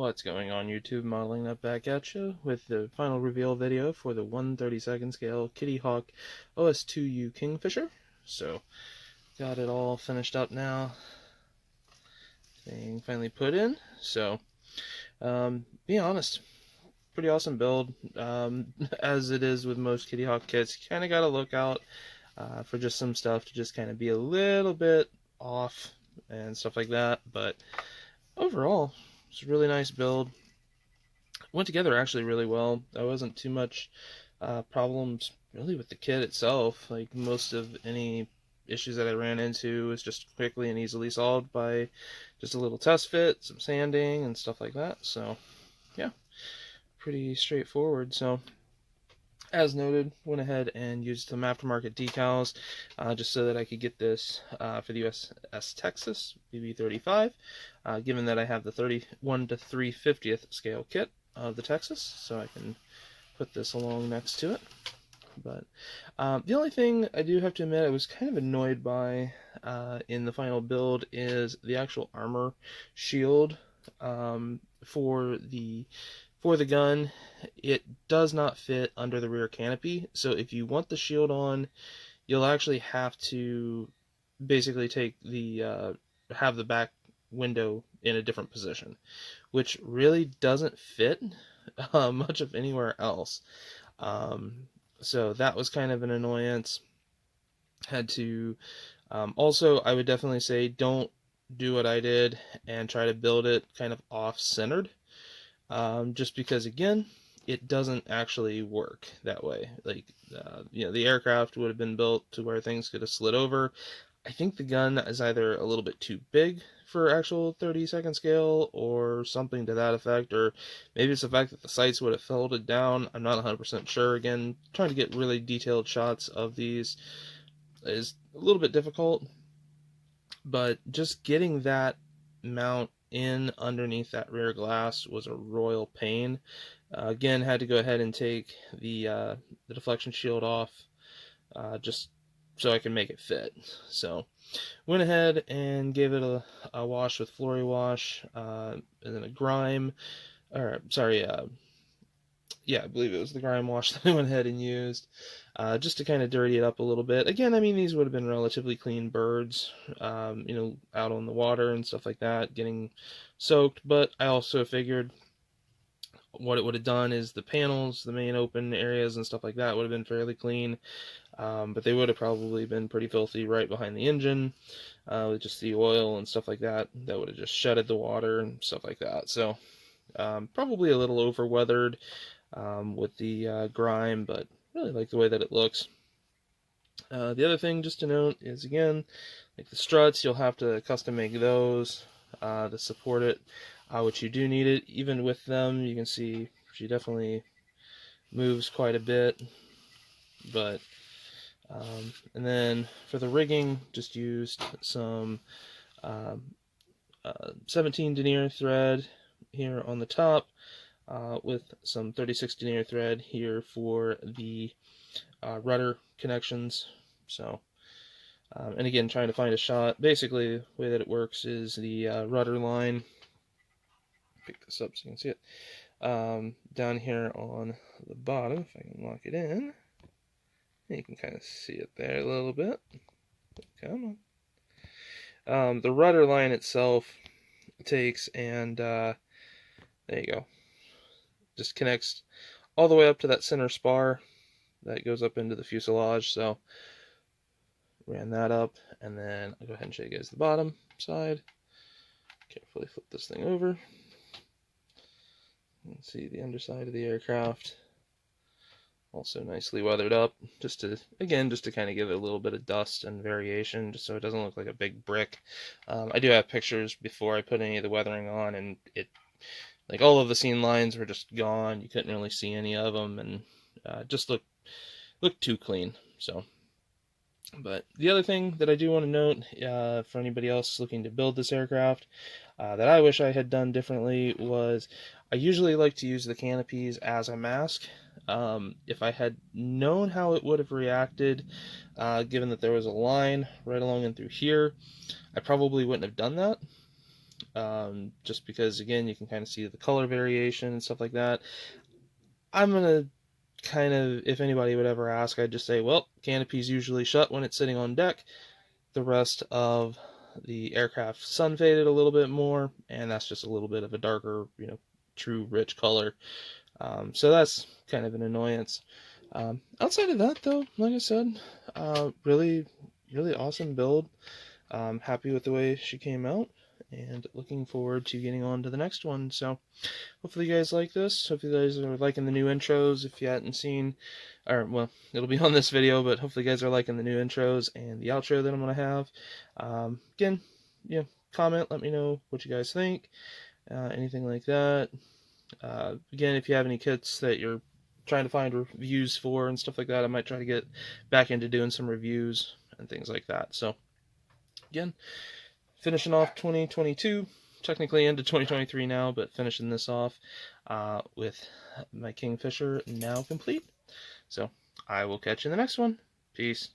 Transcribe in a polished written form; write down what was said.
What's going on YouTube? Modeling that back at you with the final reveal video for the 1/32 scale Kitty Hawk OS2U Kingfisher. So, got it all finished up now. Thing finally put in. So, being honest, pretty awesome build. As it is with most Kitty Hawk kits, you kind of got to look out for just some stuff to just kind of be a little bit off and stuff like that. But overall, it's a really nice build. Went together actually really well. There wasn't too much problems really with the kit itself. Like most of any issues that I ran into was just quickly and easily solved by just a little test fit, some sanding, and stuff like that. So yeah, pretty straightforward. So as noted, went ahead and used some aftermarket decals just so that I could get this for the U.S.S Texas BB35, given that I have the 31 to 3/50th scale kit of the Texas, so I can put this along next to it. But the only thing I do have to admit I was kind of annoyed by in the final build is the actual armor shield for the gun. It does not fit under the rear canopy, so if you want the shield on, you'll actually have to basically take the have the back window in a different position, which really doesn't fit much of anywhere else. So that was kind of an annoyance. Had to also, I would definitely say don't do what I did and try to build it kind of off-centered, just because again it doesn't actually work that way. Like the aircraft would have been built to where things could have slid over. I think the gun is either a little bit too big for actual 32nd scale or something to that effect, or maybe it's the fact that the sights would have folded down. I'm not 100% sure. Again, trying to get really detailed shots of these is a little bit difficult, but just getting that mount in underneath that rear glass was a royal pain. Again, had to go ahead and take the deflection shield off just so I can make it fit. So went ahead and gave it a wash with Flory Wash, and then a grime, or sorry, yeah, I believe it was the grime wash that I went ahead and used, just to kind of dirty it up a little bit. Again, I mean, these would have been relatively clean birds, out on the water and stuff like that, getting soaked, but I also figured what it would have done is the panels, the main open areas and stuff like that would have been fairly clean, but they would have probably been pretty filthy right behind the engine, with just the oil and stuff like that. That would have just shedded the water and stuff like that. So probably a little over weathered with the grime, but really like the way that it looks. The other thing just to note is, again, like the struts, you'll have to custom make those to support it, which you do need it. Even with them, you can see she definitely moves quite a bit. But and then for the rigging, just used some 17 denier thread here on the top, with some 36 denier thread here for the rudder connections. So, and again, trying to find a shot. Basically, the way that it works is the rudder line. Pick this up so you can see it. Down here on the bottom, if I can lock it in, you can kind of see it there a little bit. Come on. The rudder line itself takes and there you go. Just connects all the way up to that center spar that goes up into the fuselage. So ran that up, and then I'll go ahead and show you guys the bottom side. Carefully flip this thing over. You can see the underside of the aircraft, also nicely weathered up, just to kind of give it a little bit of dust and variation, just so it doesn't look like a big brick. I do have pictures before I put any of the weathering on, and it, like, all of the seam lines were just gone. You couldn't really see any of them, and just looked too clean. So, but the other thing that I do want to note, for anybody else looking to build this aircraft, that I wish I had done differently was I usually like to use the canopies as a mask. If I had known how it would have reacted, given that there was a line right along and through here, I probably wouldn't have done that. just because, again, you can kind of see the color variation and stuff like that. I'm going to kind of, if anybody would ever ask, I'd just say, well, canopy's usually shut when it's sitting on deck. The rest of the aircraft sun faded a little bit more, and that's just a little bit of a darker, true rich color. So that's kind of an annoyance. Outside of that, though, like I said, really, really awesome build. Happy with the way she came out, and looking forward to getting on to the next one. So hopefully you guys like this. Hopefully you guys are liking the new intros. If you hadn't seen, or well, it'll be on this video, but hopefully you guys are liking the new intros and the outro that I'm going to have. Again, comment, let me know what you guys think, anything like that. Again, if you have any kits that you're trying to find reviews for and stuff like that, I might try to get back into doing some reviews and things like that. So again, finishing off 2022, technically into 2023 now, but finishing this off with my Kingfisher now complete. So I will catch you in the next one. Peace.